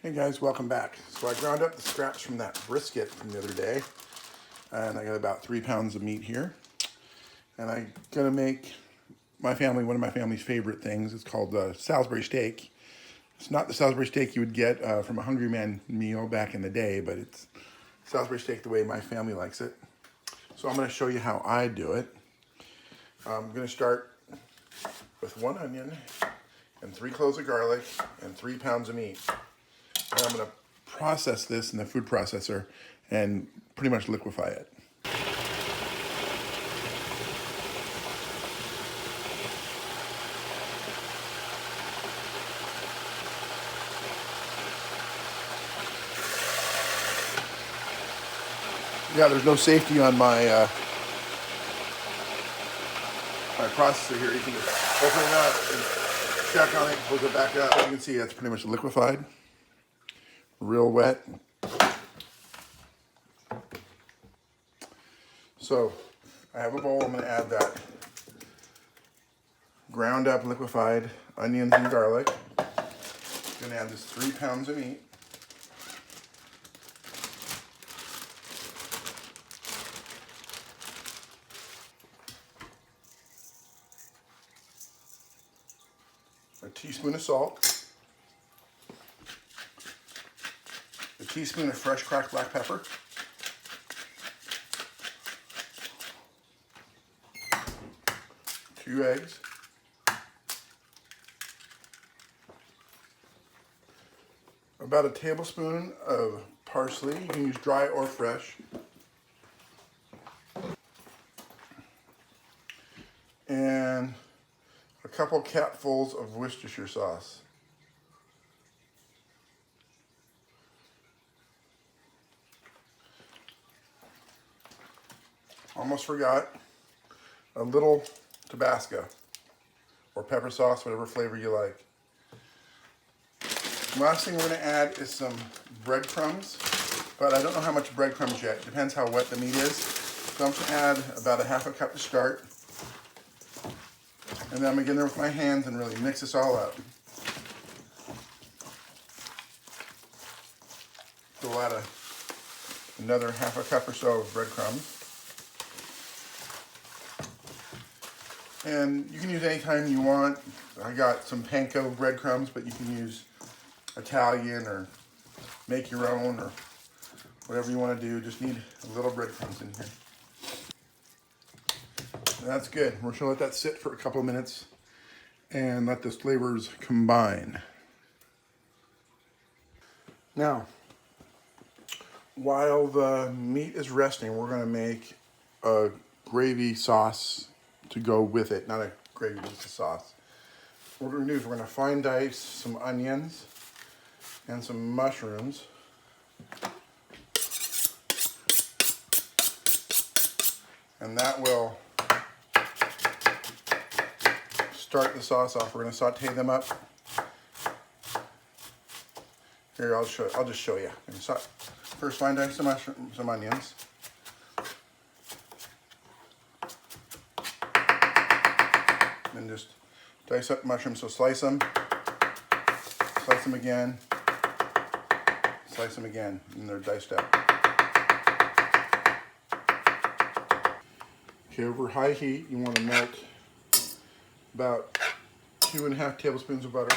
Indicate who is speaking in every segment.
Speaker 1: Hey guys, welcome back. So I ground up the scraps from that brisket from the other day, and I got about 3 pounds of meat here. And I'm gonna make one of my family's favorite things. It's called Salisbury steak. It's not the Salisbury steak you would get from a Hungry Man meal back in the day, but it's Salisbury steak the way my family likes it. So I'm gonna show you how I do it. I'm gonna start with 1 onion and 3 cloves of garlic and 3 pounds of meat. And I'm going to process this in the food processor and pretty much liquefy it. Yeah, there's no safety on my my processor here. You can just open it up and check on it, close it back up. As you can see, that's pretty much liquefied. Real wet. So I have a bowl. I'm going to add that ground up liquefied onions and garlic. I'm going to add this 3 pounds of meat. A teaspoon of salt. A teaspoon of fresh cracked black pepper. Two eggs. About a tablespoon of parsley. You can use dry or fresh. And a couple capfuls of Worcestershire sauce. Almost forgot, a little Tabasco or pepper sauce, whatever flavor you like. Last thing we're going to add is some breadcrumbs, but I don't know how much breadcrumbs yet. Depends how wet the meat is. So I'm going to add about a half a cup to start. And then I'm going to get in there with my hands and really mix this all up. So we'll add another half a cup or so of breadcrumbs. And you can use any kind you want. I got some panko breadcrumbs, but you can use Italian or make your own or whatever you want to do. Just need a little breadcrumbs in here. That's good. We're just going to let that sit for a couple of minutes and let those flavors combine. Now, while the meat is resting, we're going to make a gravy sauce to go with it. Not a gravy, just a sauce. What we're going to do is we're going to fine dice some onions and some mushrooms. And that will start the sauce off. We're going to saute them up. Here, I'll just show you. First, fine dice some onions. And just dice up mushrooms. So slice them again, and they're diced up. Okay, over high heat, you want to melt about 2.5 tablespoons of butter.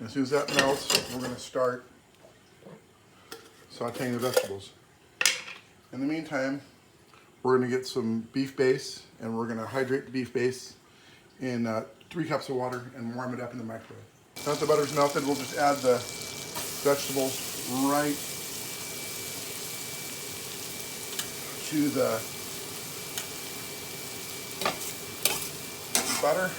Speaker 1: As soon as that melts, we're going to start sauteing the vegetables. In the meantime, we're going to get some beef base, and we're going to hydrate the beef base in 3 cups of water and warm it up in the microwave. Once the butter's melted, we'll just add the vegetables right to the butter.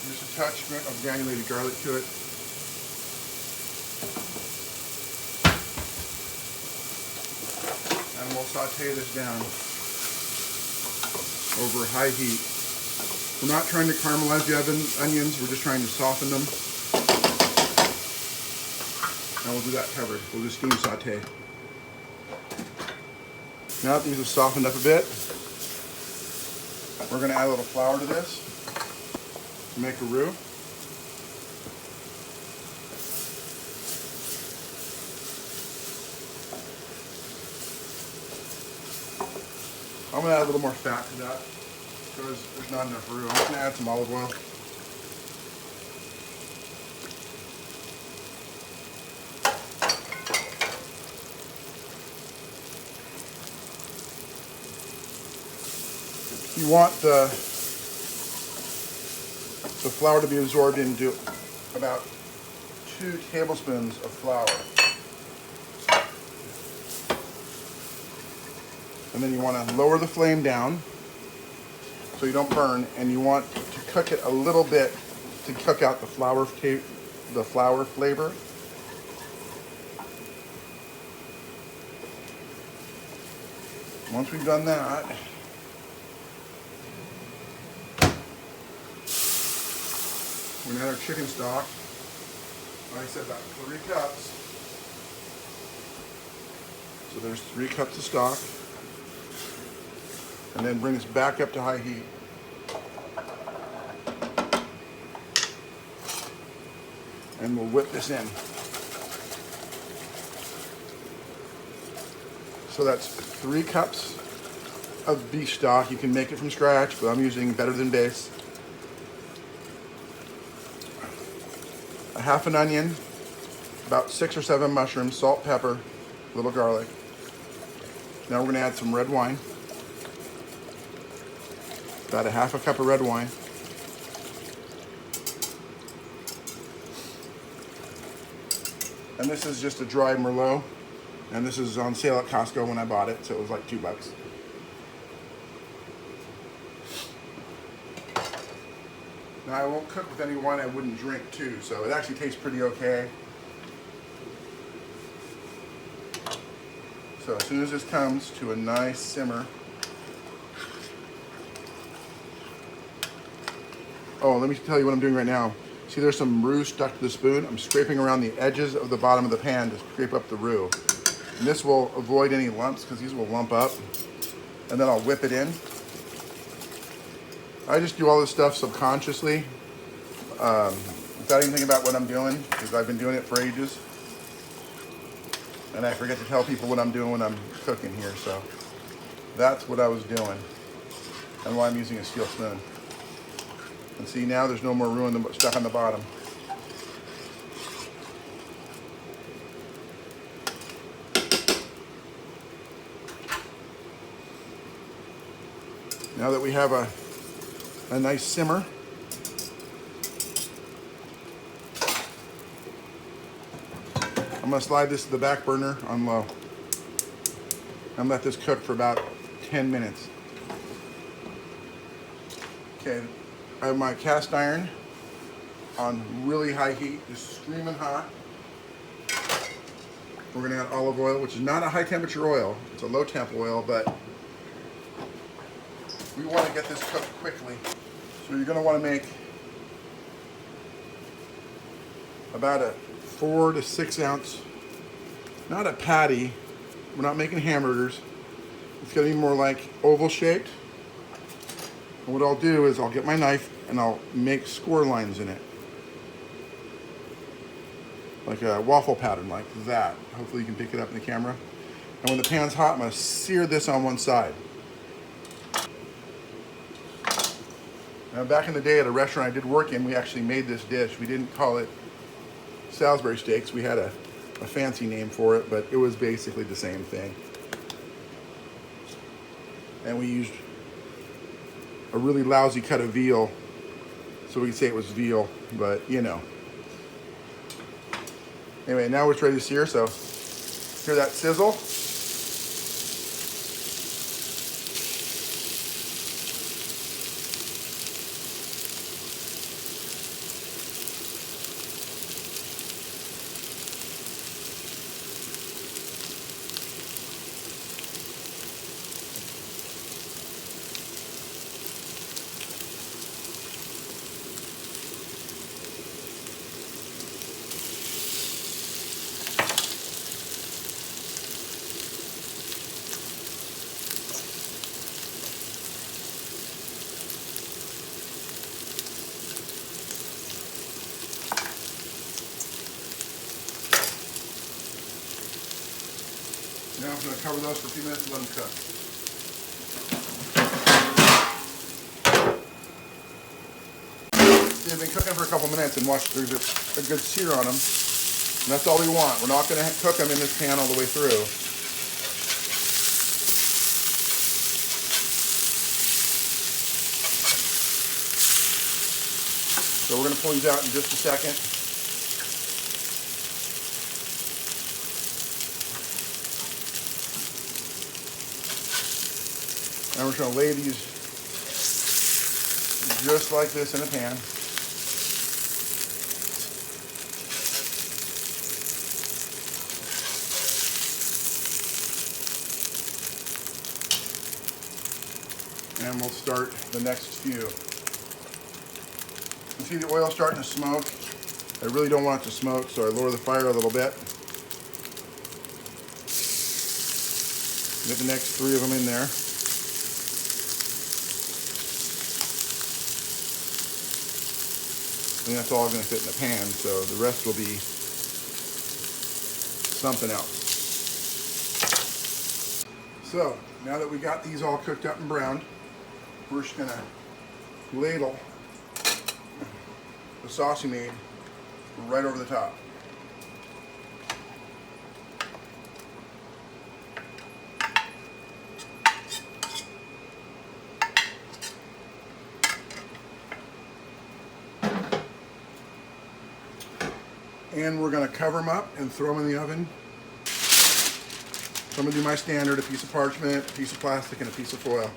Speaker 1: Just a touch of granulated garlic to it. And we'll saute this down over high heat We're not trying to caramelize the onions, we're just trying to soften them. And we'll do that covered. We'll just steam saute. Now that these have softened up a bit, we're going to add a little flour to this to make a roux. I'm going to add a little more fat to that because there's not enough roux. I'm just going to add some olive oil. You want the flour to be absorbed into about 2 tablespoons of flour. And then you want to lower the flame down so you don't burn, and you want to cook it a little bit to cook out the flour flavor. Once we've done that, we're going to add our chicken stock. Like I said, about 3 cups. So there's 3 cups of stock. And then bring this back up to high heat. And we'll whip this in. So that's 3 cups of beef stock. You can make it from scratch, but I'm using Better Than Base. A half an onion, about 6 or 7 mushrooms, salt, pepper, a little garlic. Now we're going to add some red wine. About a half a cup of red wine. And this is just a dry Merlot. And this is on sale at Costco when I bought it, so it was like $2. Now I won't cook with any wine I wouldn't drink too, so it actually tastes pretty okay. So as soon as this comes to a nice simmer, oh, let me tell you what I'm doing right now. See, there's some roux stuck to the spoon. I'm scraping around the edges of the bottom of the pan to scrape up the roux. And this will avoid any lumps because these will lump up. And then I'll whip it in. I just do all this stuff subconsciously without even thinking about what I'm doing because I've been doing it for ages. And I forget to tell people what I'm doing when I'm cooking here. So that's what I was doing and why I'm using a steel spoon. And see, now there's no more roux stuck on the bottom. Now that we have a nice simmer, I'm going to slide this to the back burner on low and let this cook for about 10 minutes. Okay. I have my cast iron on really high heat, just screaming hot. We're going to add olive oil, which is not a high temperature oil. It's a low temp oil, but we want to get this cooked quickly. So you're going to want to make about a 4 to 6 ounce, not a patty. We're not making hamburgers. It's going to be more like oval shaped. And what I'll do is I'll get my knife and I'll make score lines in it. Like a waffle pattern, like that. Hopefully you can pick it up in the camera. And when the pan's hot, I'm going to sear this on one side. Now back in the day at a restaurant I did work in, we actually made this dish. We didn't call it Salisbury steaks. We had a fancy name for it, but it was basically the same thing. And we used a really lousy cut of veal, so we could say it was veal, but you know. Anyway, now it's ready to sear, so hear that sizzle? cover those for a few minutes and let them cook. They've been cooking for a couple minutes, and watch, there's a good sear on them. And that's all we want. We're not going to cook them in this pan all the way through. So we're going to pull these out in just a second. And we're just going to lay these just like this in a pan. And we'll start the next few. You see the oil starting to smoke. I really don't want it to smoke, so I lower the fire a little bit. Get the next 3 of them in there. And that's all going to fit in the pan, so the rest will be something else. So, now that we got these all cooked up and browned, we're just going to ladle the sauce we made right over the top. And we're going to cover them up and throw them in the oven. So I'm going to do my standard, a piece of parchment, a piece of plastic, and a piece of foil.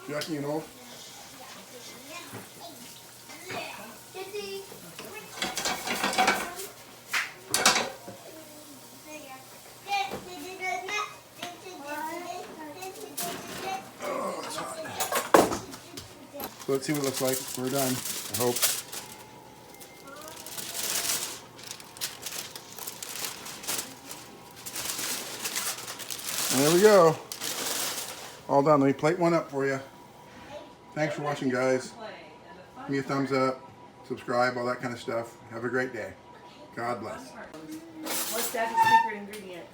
Speaker 1: Jackie, you know? Oh, it's hot. So let's see what it looks like. We're done, I hope. And there we go. All done. Let me plate one up for you. Thanks for watching, guys. Give me a thumbs up, subscribe, all that kind of stuff. Have a great day. God bless.
Speaker 2: What's Daddy's secret ingredient?